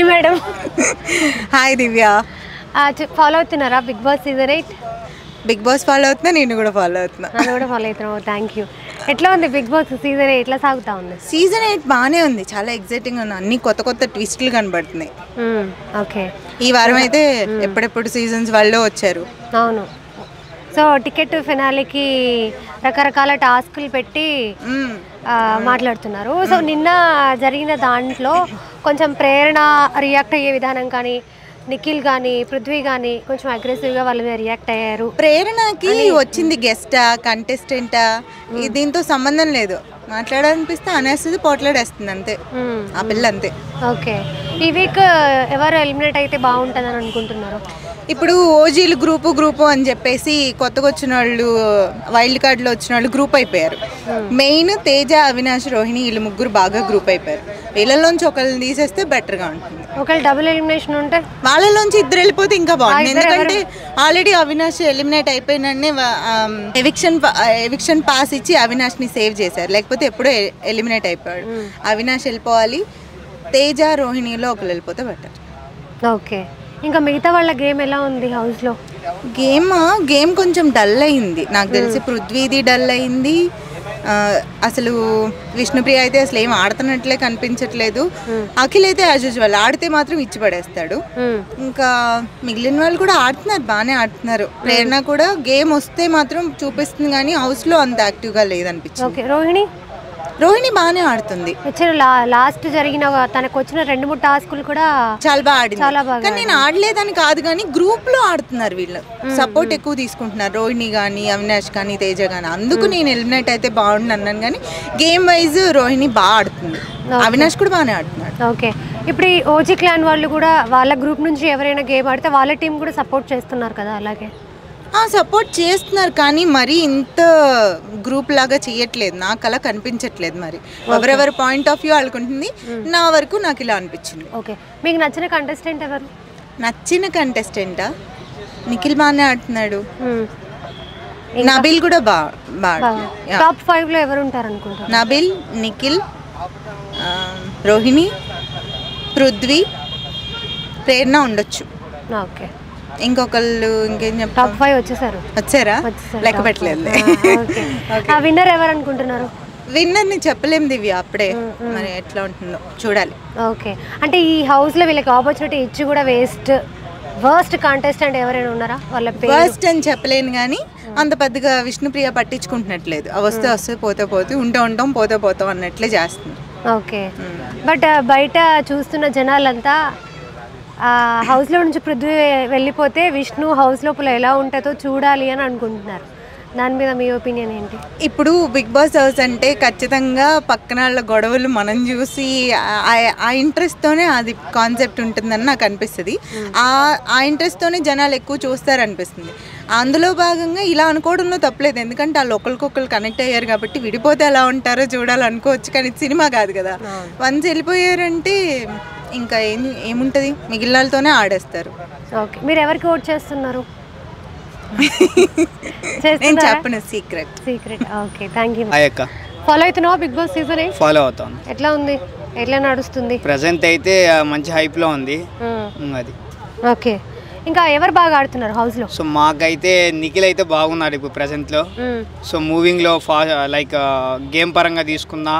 Hi madam. Hi Divya. Follow అవుతున్నారా Bigg Boss season 8? Bigg Boss follow అవుతున్నా, నేను కూడా ఫాలో అవుతున్నా. నన్ను కూడా ఫాలో అవుతున్నావు, థ్యాంక్ యూ. ఎట్లా ఉంది బిగ్ బాస్ సీజన్ 8? ఎట్లా సాగుతా ఉంది? సీజన్ 8 బాగానే ఉంది, చాలా ఎగ్జైటింగ్ ఉంది. అన్ని కొత్త కొత్త ట్విస్టులు కనబడుతున్నాయి. ఓకే, ఈ వారం అయితే ఎప్పుడెప్పుడు సీజన్స్ వాళ్ళు వచ్చారు. అవును. సో టికెట్ ఫినాలికి రకరకాల టాస్కులు పెట్టి మాట్లాడుతున్నారు. సో నిన్న జరిగిన దాంట్లో కొంచెం ప్రేరణ రియాక్ట్ అయ్యే విధానం కానీ, నిఖిల్ కానీ, పృథ్వీ కానీ కొంచెం అగ్రెసివ్గా వాళ్ళ మీద రియాక్ట్ అయ్యారు. ప్రేరణకి వచ్చింది గెస్టా కంటెస్టెంటా దీంతో సంబంధం లేదు. మాట్లాడాలనిపిస్తే అనేస్తుంది, పోట్లాడేస్తుంది అంతే. ఆ పిల్ల అంతే. ఓకే, ఈ వీక్ ఎవరు ఎలిమినేట్ అయితే బాగుంటుందని అనుకుంటున్నారు? ఇప్పుడు ఓజీలు గ్రూపు అని చెప్పేసి కొత్తగా వచ్చిన వాళ్ళు, వైల్డ్ కార్డ్లో వచ్చిన వాళ్ళు గ్రూప్ అయిపోయారు. మెయిన్ తేజ, అవినాష్, రోహిణి వీళ్ళు ముగ్గురు బాగా గ్రూప్ అయిపోయారు. వీళ్ళలోంచి ఒకళ్ళని తీసేస్తే బెటర్గా ఉంటుంది. ఒకళ్ళు డబుల్ ఎలిమినేషన్ ఉంటే వాళ్ళలోంచి ఇద్దరు వెళ్ళిపోతే ఇంకా బాగుంటుంది. ఎందుకంటే ఆల్రెడీ అవినాష్ ఎలిమినేట్ అయిపోయిననే ఎవిక్షన్ పాస్ ఇచ్చి అవినాష్ని సేవ్ చేశారు. లేకపోతే ఎప్పుడో ఎలిమినేట్ అయిపోయాడు. అవినాష్ వెళ్ళిపోవాలి, తేజ, రోహిణిలో ఒకళ్ళు వెళ్ళిపోతే బెటర్. ఓకే, ఇంకా మిగతా వాళ్ళ గేమ్ ఎలా ఉంది హౌస్లో? గేమ్ కొంచెం డల్ అయింది నాకు తెలిసి. పృథ్వీది డల్ అయింది. అసలు విష్ణుప్రియ అయితే అసలు ఏం ఆడుతున్నట్లే కనిపించట్లేదు. అఖిల్ అయితే యాజ్ యూజువల్ ఆడితే మాత్రం ఇచ్చి పడేస్తాడు. ఇంకా మిగిలిన వాళ్ళు కూడా ఆడుతున్నారు, బాగానే ఆడుతున్నారు. ప్రేరణ కూడా గేమ్ వస్తే మాత్రం చూపిస్తుంది కానీ హౌస్లో అంత యాక్టివ్గా లేదనిపించింది. రోహిణి బాగానే ఆడుతుంది. లాస్ట్ జరిగిన తనకు వచ్చిన 2-3 టాస్కులు కూడా చాలా బాగా ఆడింది. కానీ నేను ఆడలేదని కాదు, కానీ గ్రూప్ లో ఆడుతున్నారు వీళ్ళు, సపోర్ట్ ఎక్కువ తీసుకుంటున్నారు. రోహిణి కానీ, అవినాష్ కానీ, తేజ కానీ. అందుకు నేను ఎలిమినేట్ అయితే బాగుండు అన్నాను. కానీ గేమ్ వైజ్ రోహిణి బాగా ఆడుతుంది, అవినాష్ కూడా బాగానే ఆడుతున్నాడు. ఓకే, ఇప్పుడు ఈ ఓజీ క్లాన్ వాళ్ళు కూడా వాళ్ళ గ్రూప్ నుంచి ఎవరైనా గేమ్ ఆడితే వాళ్ళ టీం కూడా సపోర్ట్ చేస్తున్నారు కదా? అలాగే సపోర్ట్ చేస్తున్నారు, కానీ మరి ఇంత గ్రూప్ లాగా చేయట్లేదు. నాకు అలా కనిపించట్లేదు. మరి ఎవరెవరి పాయింట్ ఆఫ్ వ్యూ అనుకుంటుంది. నా వరకు నాకు ఇలా అనిపించింది. ఓకే, మీకు నచ్చిన కంటెస్టెంట్ ఎవరు? నచ్చిన కంటెస్టెంటా? నిఖిల్ బాగానే ఆడుతున్నాడు. నబిల్ కూడా బాగా. టాప్ 5 లో ఎవరు ఉంటారు అనుకుంటారు? నబిల్, నిఖిల్, రోహిణి, పృథ్వీ, ప్రేరణ ఉండొచ్చు. ఓకే, ఇంకొకళ్ళు ఇంకేం చెప్తారు? టాప్ 5 వచ్చారా? లెక్క పెట్టలేదు. విన్నర్ ఎవరు అనుకుంటున్నారు? విన్నర్ని చెప్పలేం దివ్య, అప్పుడే మరి ఎట్లా ఉంటుందో చూడాలి. ఓకే, అంటే ఈ హౌస్లో వీళ్ళకి ఆపర్చునిటీ ఇచ్చి కూడా వర్స్ట్ కాంటెస్టెంట్ ఎవరైనా ఉన్నారా? వాళ్ళ వర్స్ట్ అని చెప్పలేను, కానీ అంత పెద్దగా విష్ణుప్రియ పట్టించుకుంటున్నట్లేదు. వస్తే పోతే ఉంటాం పోతాం అన్నట్లే చేస్తుంది. ఓకే, బట్ బయట చూస్తున్న జనాలంతా హౌస్లో నుంచి పృథ్వీ వెళ్ళిపోతే విష్ణు హౌస్ లోపల ఎలా ఉంటుందో చూడాలి అని అనుకుంటున్నారు. దాని మీద మీ ఒపీనియన్ ఏంటి? ఇప్పుడు బిగ్ బాస్ హౌస్ అంటే ఖచ్చితంగా పక్కన వాళ్ళ గొడవలు మనం చూసి ఆ ఇంట్రెస్ట్తోనే అది కాన్సెప్ట్ ఉంటుందని నాకు అనిపిస్తుంది. ఆ ఇంట్రెస్ట్తోనే జనాలు ఎక్కువ చూస్తారనిపిస్తుంది. అందులో భాగంగా ఇలా అనుకోవడంలో తప్పలేదు, ఎందుకంటే వాళ్ళు ఒకరికొకరు కనెక్ట్ అయ్యారు కాబట్టి. విడిపోతే ఎలా ఉంటారో చూడాలనుకోవచ్చు, కానీ సినిమా కాదు కదా. వన్స్ వెళ్ళిపోయారంటే ఇంకా ఏముంటుంది, మిగిలిన వాళ్ళతోనే ఆడేస్తారు. ఓకే, మీరు ఎవరికి ఓట్ చేస్తున్నారు? నేను చెప్పను, secret. Okay, thank you. Follow అవుతున్నావా బిగ్ బాస్ సీజన్ 8? ఫాలో అవుతాను. ఎట్లా ఉంది, ఎట్లా నడుస్తుంది? ప్రెజెంట్ అయితే మంచి హైప్లో ఉంది అది. ఓకే, ఇంకా ఎవరు బాగా ఆడుతున్నారు హౌస్లో? సో మాకైతే నిఖిల్ అయితే బాగున్నాడు ఇప్పుడు ప్రెజెంట్లో. సో మూవింగ్లో లైక్ గేమ్ పరంగా తీసుకున్నా,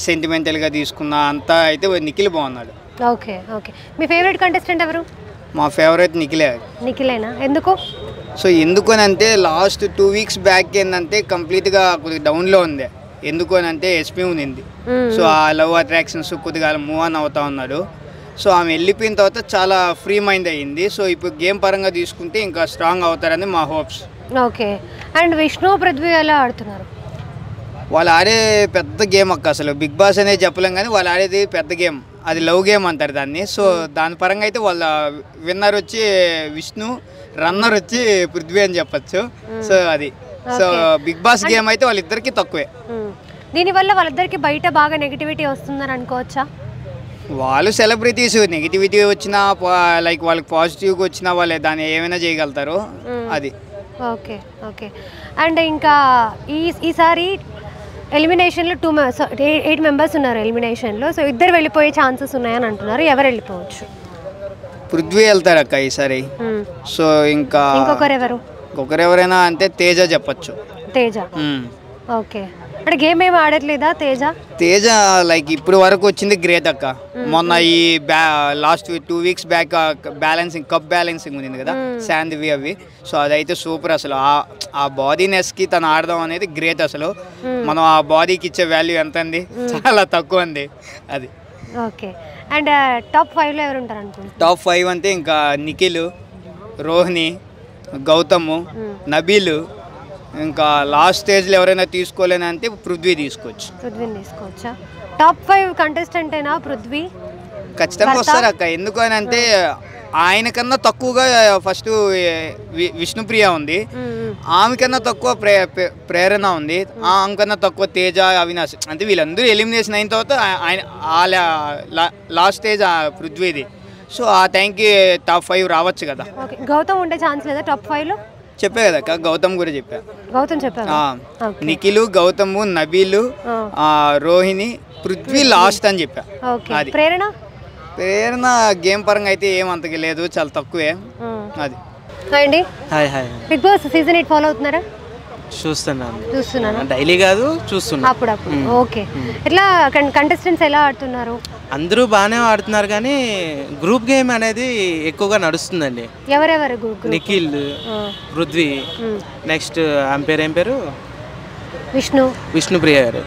సెంటిమెంటల్గా తీసుకున్నా అంతా అయితే నిఖిల్ బాగున్నాడు. ఓకే, మీ ఫేవరెట్ కంటెస్టెంట్ ఎవరు? మా ఫేవరెట్ నిఖిలేనా? ఎందుకు? సో ఎందుకనంటే లాస్ట్ 2 వీక్స్ బ్యాక్ ఏంటంటే కంప్లీట్గా కొద్దిగా డౌన్లో ఉంది. ఎందుకనంటే ఎస్పీ ఉంది. సో ఆ లవ్ అట్రాక్షన్స్ కొద్దిగా మూవ్ ఆన్ అవుతా ఉన్నాడు. సో ఆమె వెళ్ళిపోయిన తర్వాత చాలా ఫ్రీ మైండ్ అయ్యింది. సో ఇప్పుడు గేమ్ పరంగా తీసుకుంటే ఇంకా స్ట్రాంగ్ అవుతారని మా hopes. Okay, and Vishnu, Prithvi ఎలా ఆడుతున్నారు? వాళ్ళు ఆడే పెద్ద గేమ్ అసలు బిగ్ బాస్ అనేది చెప్పలేం, కానీ వాళ్ళు ఆడేది పెద్ద గేమ్, అది లవ్ గేమ్ అంటారు దాన్ని. సో దాని పరంగా అయితే వాళ్ళ విన్నర్ వచ్చి విష్ణు, రన్నర్ వచ్చి పృథ్వీ అని చెప్పచ్చు. సో అది బిగ్ బాస్ గేమ్ అయితే వాళ్ళిద్దరికి తక్కువే. దీనివల్ల వాళ్ళిద్దరికి బయట బాగా నెగిటివిటీ వస్తుందని అనుకోవచ్చా? వాళ్ళు సెలబ్రిటీస్, నెగిటివిటీ వచ్చినా లైక్ వాళ్ళకి పాజిటివ్గా వచ్చినా వాళ్ళు దాన్ని ఏమైనా చేయగలుగుతారు అది. ఓకే, అండ్ ఇంకా ఈసారి ఎలిమినేషన్లో 8 మెంబర్స్ ఉన్నారు ఎలిమినేషన్లో. సో ఇద్దరు వెళ్ళిపోయే ఛాన్సెస్ ఉన్నాయని అంటున్నారు. ఎవరు వెళ్ళిపోవచ్చు? పృథ్వీ వెళ్తాడు అక్క ఈసారి. సో ఇంకా ఇంకొకరెవరైనా అంటే తేజ చెప్పచ్చు. తేజ, ఓకే. అంటే గేమ్ ఏమి ఆడట్లేదా తేజ? లైక్ ఇప్పుడు వరకు వచ్చింది గ్రేట్ అక్క. మొన్న ఈ last 2 weeks back cup balancing ఉంది కదా, శాంతివి అవి. సో అదైతే సూపర్ అసలు. ఆ బాడీనెస్కి తను ఆడదాం అనేది గ్రేట్ అసలు. మనం ఆ బాడీకి ఇచ్చే వాల్యూ ఎంత అండి, చాలా తక్కువ అండి అది. ఓకే. అండ్ టాప్ 5లో ఎవరు ఉంటారు అనుకుంటున్నారు? టాప్ 5 అంటే ఇంకా నిఖిల్, రోహిణి, గౌతమ్, నబీల్, ఇంకా లాస్ట్ స్టేజ్లో ఎవరైనా తీసుకోలేనంటే పృథ్వీని తీసుకోవచ్చా? టాప్ 5 కంటెస్టెంట్ అయినా పృథ్వీ ఖచ్చితంగా వస్తారు అక్క. ఎందుకు అని అంటే ఆయన కన్నా తక్కువగా ఫస్ట్ విష్ణుప్రియ ఉంది, ఆమె కన్నా తక్కువ ప్రేరణ ఉంది, ఆమె కన్నా తక్కువ తేజ, అవినాష్. అంటే వీళ్ళందరూ ఎలిమినేషన్ అయిన తర్వాత ఆయన లాస్ట్ స్టేజ్ పృథ్వీది. సో ఆ టైంకి టాప్ 5 రావచ్చు కదా. గౌతమ్ ఉండే ఛాన్స్ లేదా టాప్ 5లో? చెప్పే కదా అక్క, గౌతమ్ కూడా చెప్పా. నిఖిల్, గౌతమ్, నబీలు, రోహిణి, పృథ్వీ లాస్ట్ అని చెప్పా. అది ప్రేరణ గేమ్ పరంగా అయితే ఏమంతకి లేదు, చాలా తక్కువే అది. అండి బిగ్ బాస్ సీజన్ 8 ఫాలో అవుతున్నారా? చూస్తున్నాను, డైలీ కాదు చూస్తున్నా అప్పుడప్పుడు. ఓకే. ఇట్లా కంటెస్టెంట్స్ ఎలా ఆడుతున్నారు? అందరూ బాగానే ఆడుతున్నారు, కానీ గ్రూప్ గేమ్ అనేది ఎక్కువగా నడుస్తుందండి. ఎవరెవరు? నిఖిల్, పృథ్వీ, నెక్స్ట్ ఆమె ఏం పేరు, విష్ణుప్రియ గారు,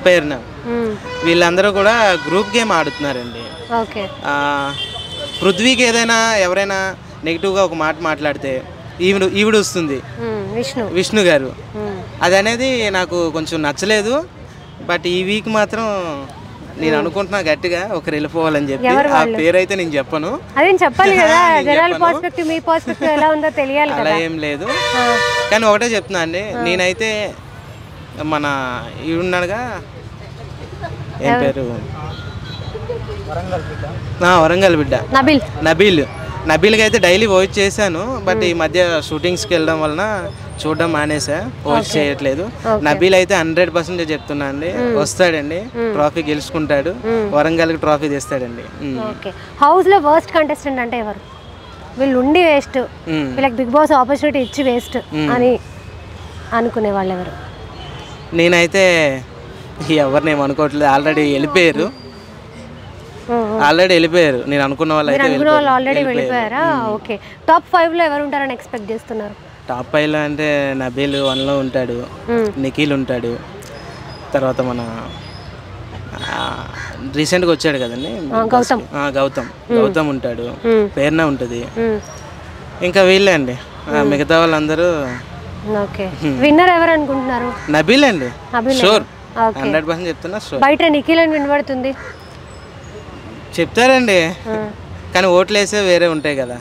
ప్రేరణ, వీళ్ళందరూ కూడా గ్రూప్ గేమ్ ఆడుతున్నారండి. పృథ్వీకి ఏదైనా ఎవరైనా నెగిటివ్గా ఒక మాట మాట్లాడితే ఈవిడ వస్తుంది, విష్ణు గారు. అది అనేది నాకు కొంచెం నచ్చలేదు. బట్ ఈ వీక్ మాత్రం నేను అనుకుంటున్నా గట్టిగా ఒకరు వెళ్ళిపోవాలని చెప్పి. ఆ పేరైతే నేను చెప్పను, అలా ఏం లేదు. కానీ ఒకటే చెప్తున్నా అండి, నేనైతే మన ఈడున్నాడుగా, ఏం పేరు, వరంగల్ బిడ్డ నబీల్కి అయితే డైలీ వాచ్ చేశాను. బట్ ఈ మధ్య షూటింగ్స్కి వెళ్ళడం వలన చూడడం మానేసా, వాచ్ చేయట్లేదు. నబీల్ అయితే 100% చెప్తున్నా అండి, వస్తాడండి, ట్రాఫీ గెలుచుకుంటాడు, వరంగల్కి ట్రాఫీ తెస్తాడండి. హౌస్ లో వర్స్ట్ కంటెస్టెంట్ అంటే ఎవరు? వీళ్ళు ఉండి వేస్ట్, వీళ్ళకి బిగ్ బాస్ ఆపర్చునిటీ ఇచ్చి వేస్ట్ అని అనుకునే వాళ్ళు ఎవరు? నేనైతే ఎవరిని ఏమనుకోవట్లేదు, ఆల్రెడీ వెళ్ళిపోయారు. నేను అనుకున్న వాళ్ళు ఆల్రెడీ వెళ్ళిపోయారా? ఓకే. టాప్ 5లో ఎవరు ఉంటారని ఎక్స్పెక్ట్ చేస్తున్నారు? టాప్ 5లో అంటే నబీల్ 1లో ఉంటాడు, నిఖిల్ ఉంటాడు, తర్వాత మన రీసెంట్గా వచ్చాడు కదండి గౌతమ్ ఉంటాడు, ప్రేరణ ఉంటుంది, ఇంకా వీళ్ళే అండి. మిగతా వాళ్ళందరూ విన్నర్ ఎవరు అనుకుంటున్నారు? నబీల్ అండి, షూర్, 100% చెప్తున్నా. బయట నిఖిల్ అని వినబడుతుంది, చెప్తారండి, కానీ ఓట్లు వేసే వేరే ఉంటాయి కదా.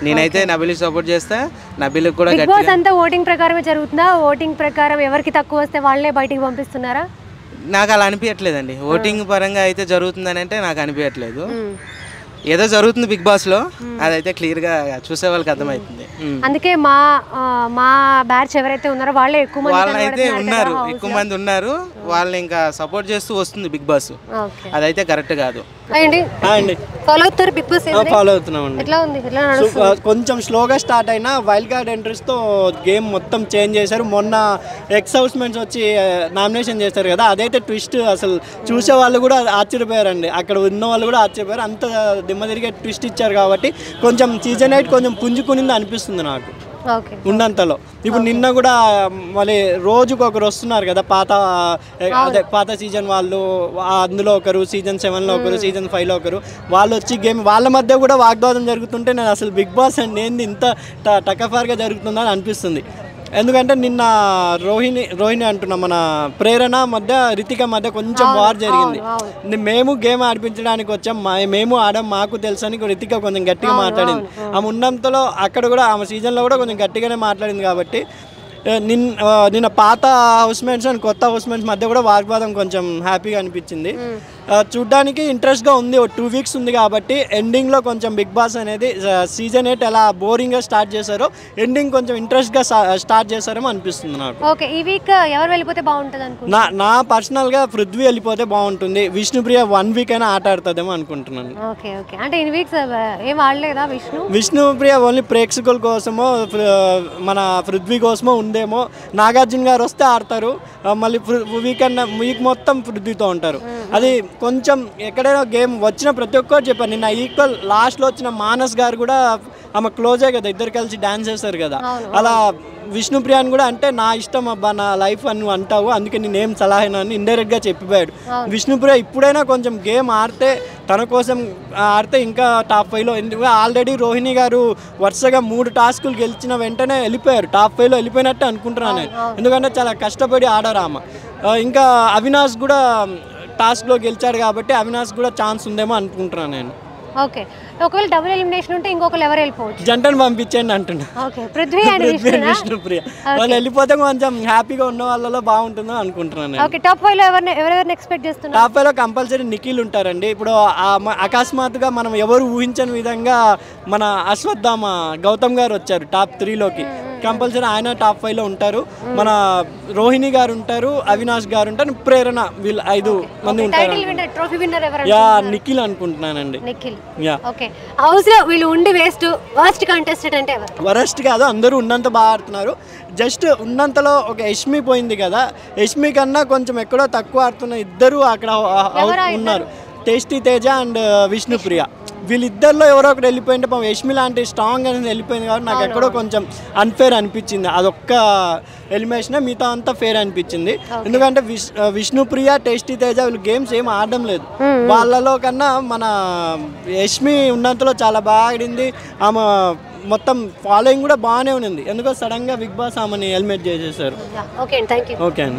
నేనైతే నబీల్ సపోర్ట్ చేస్తా, నబీల్ కూడా. బిగ్ బాస్ అంతా ఓటింగ్ ప్రకారమే జరుగుతుందా? ఓటింగ్ ప్రకారం ఎవరికి తక్కువ వస్తే వాళ్ళే బయటికి పంపిస్తున్నారా? నాకు అలా అనిపించట్లేదండి. ఓటింగ్ పరంగా అయితే జరుగుతుందని అంటే నాకు అనిపించట్లేదు. ఏదో జరుగుతుంది బిగ్ బాస్ లో, అదైతే క్లియర్ గా చూసే వాళ్ళకి అర్థమవుతుంది. అందుకే మా బ్యాచ్ ఎవరైతే ఉన్నారో వాళ్ళే ఎక్కువ మంది ఉన్నారు, వాళ్ళని ఇంకా సపోర్ట్ చేస్తూ వస్తుంది బిగ్ బాస్. అదైతే కరెక్ట్ కాదు. ఫాలో అవుతున్నామండి. కొంచెం స్లోగా స్టార్ట్ అయినా వైల్డ్ కార్డ్ ఎంట్రీస్ తో గేమ్ మొత్తం చేంజ్ చేశారు. మొన్న ఎక్స్ హౌస్ మెంట్స్ వచ్చి నామినేషన్ చేశారు కదా, అదైతే ట్విస్ట్ అసలు చూసే వాళ్ళు కూడా ఆశ్చర్యపోయారండి. అక్కడ ఉన్న వాళ్ళు కూడా ఆశ్చర్యపోయారు, అంత దిమ్మ తిరిగే ట్విస్ట్ ఇచ్చారు. కాబట్టి కొంచెం సీజన్ 8 కొంచెం పుంజుకునింది అనిపిస్తుంది నాకు ఉన్నంతలో. ఇప్పుడు నిన్న కూడా మళ్ళీ రోజుకు ఒకరు వస్తున్నారు కదా, పాత సీజన్ వాళ్ళు, అందులో ఒకరు, సీజన్ 7లో ఒకరు, సీజన్ 5లో ఒకరు, వాళ్ళు వచ్చి గేమ్ వాళ్ళ మధ్య కూడా వాగ్వాదం జరుగుతుంటే నేను అసలు బిగ్ బాస్ అండి ఏంది ఇంత టకఫార్గా జరుగుతుందని అనిపిస్తుంది. ఎందుకంటే నిన్న రోహిణి అంటున్నా, మన ప్రేరణ మధ్య రితిక మధ్య కొంచెం వార్ జరిగింది. మేము గేమ్ ఆడిపించడానికి వచ్చాం, మేము ఆడాం, మాకు తెలుసు అని రితిక కొంచెం గట్టిగా మాట్లాడింది. ఆమె ఉన్నంతలో అక్కడ కూడా ఆమె సీజన్లో కూడా కొంచెం గట్టిగానే మాట్లాడింది. కాబట్టి నిన్న పాత హౌస్మేట్స్ అండ్ కొత్త హౌస్మేట్స్ మధ్య కూడా వాగ్వాదం కొంచెం హ్యాపీగా అనిపించింది. చూడ్డానికి ఇంట్రెస్ట్గా ఉంది. 2 వీక్స్ ఉంది కాబట్టి ఎండింగ్లో కొంచెం బిగ్ బాస్ అనేది సీజన్ 8 ఎలా బోరింగ్గా స్టార్ట్ చేశారో ఎండింగ్ కొంచెం ఇంట్రెస్ట్గా స్టార్ట్ చేశారేమో అనిపిస్తుంది నాకు. ఓకే, ఈ వీక్ ఎవరు వెళ్ళిపోతే బాగుంటుంది అనుకుంటున్నా? నా పర్సనల్గా పృథ్వీ వెళ్ళిపోతే బాగుంటుంది. విష్ణుప్రియ 1 వీక్ అయినా ఆట ఆడుతుందేమో అనుకుంటున్నాను. ఓకే ఓకే, అంటే ఇన్ వీక్స్ ఏం ఆడలేదా విష్ణుప్రియ? ఓన్లీ ప్రేక్షకుల కోసమో మన పృథ్వీ కోసమో ఉందేమో. నాగార్జున గారు వస్తే ఆడతారు, మళ్ళీ వీక్ మొత్తం పృథ్వీతో ఉంటారు. అది కొంచెం ఎక్కడైనా గేమ్ వచ్చిన ప్రతి ఒక్కరు చెప్పారు. నిన్న ఈక్వల్ లాస్ట్లో వచ్చిన మానస్ గారు కూడా ఆమె క్లోజే కదా, ఇద్దరు కలిసి డాన్స్ చేస్తారు కదా. అలా విష్ణుప్రియాని కూడా అంటే నా ఇష్టం అబ్బా, నా లైఫ్ అని నువ్వు అంటావు, అందుకే నేనేం సలహా అని ఇండైరెక్ట్గా చెప్పిపోయాడు. విష్ణుప్రియ ఇప్పుడైనా కొంచెం గేమ్ ఆడితే, తన కోసం ఆడితే ఇంకా టాప్ 5లో. ఆల్రెడీ రోహిణి గారు వరుసగా 3 టాస్కులు గెలిచిన వెంటనే వెళ్ళిపోయారు, టాప్ 5లో వెళ్ళిపోయినట్టే అనుకుంటున్నాను నేను. ఎందుకంటే చాలా కష్టపడి ఆడారు ఆమె. ఇంకా అవినాష్ కూడా టాస్క్లో గెలిచాడు కాబట్టి అవినాష్ కూడా ఛాన్స్ ఉందేమో అనుకుంటున్నాను నేను. ఓకే, ఒకవేళ డబుల్ ఎలిమినేషన్ ఉంటే ఇంకొకరు ఎవరు వెళ్ళిపోవచ్చు? జంటను పంపించండి అంటున్నా. ఓకే, పృథ్వీ అండ్ విష్ణుప్రియ వాళ్ళు వెళ్ళిపోతే కొంచెం హ్యాపీగా ఉన్న వాళ్ళలో బాగుంటుందో అనుకుంటున్నాను. ఓకే, టాప్ 5లో ఎవరెవరిని ఎక్స్పెక్ట్ చేస్తున్నారు? టాప్ 5లో కంపల్సరీ నిఖిల్ ఉంటారండి. ఇప్పుడు అకస్మాత్తుగా మనం ఎవరు ఊహించని విధంగా మన అశ్వత్థామ గౌతమ్ గారు వచ్చారు టాప్ 3లోకి. కంపల్సరీ ఆయన టాప్ 5లో ఉంటారు. మన రోహిణి గారు ఉంటారు, అవినాష్ గారు ఉంటారు, ప్రేరణ, వీళ్ళు 5 మంది ఉంటారు. నిఖిల్ అనుకుంటున్నానండి. ఓకే, హౌస్ లో వీళ్ళు ఉండి వర్స్ట్ కంటెస్టెంట్ అంటే ఎవరు? వరస్ట్ కాదు, అందరూ ఉన్నంత బాగా ఆడుతున్నారు. జస్ట్ ఉన్నంతలో ఒక యష్మి పోయింది కదా, యష్మి కన్నా కొంచెం ఎక్కడో తక్కువ ఆడుతున్న ఇద్దరు అక్కడ ఉన్నారు. Tasty Teja and Vishnupriya. వీళ్ళిద్దరిలో ఎవరో ఒకటి వెళ్ళిపోయింటే పాపం యష్మి లాంటి స్ట్రాంగ్ అనేది వెళ్ళిపోయింది కాబట్టి నాకు ఎక్కడో కొంచెం అన్ఫేర్ అనిపించింది. అదొక్క ఎలిమినేషన్, మిగతా అంతా ఫేర్ అనిపించింది. ఎందుకంటే విష్ణుప్రియ, టేస్టీ తేజ వీళ్ళు గేమ్స్ ఏం ఆడడం లేదు. వాళ్ళలో కన్నా మన యష్మి ఉన్నంతలో చాలా బాగా ఆడింది. ఆమె మొత్తం ఫాలోయింగ్ కూడా బాగానే ఉంది. ఎందుకో సడన్గా బిగ్ బాస్ ఆమెని ఎలిమినేట్ చేసేసారు. ఓకే అండి.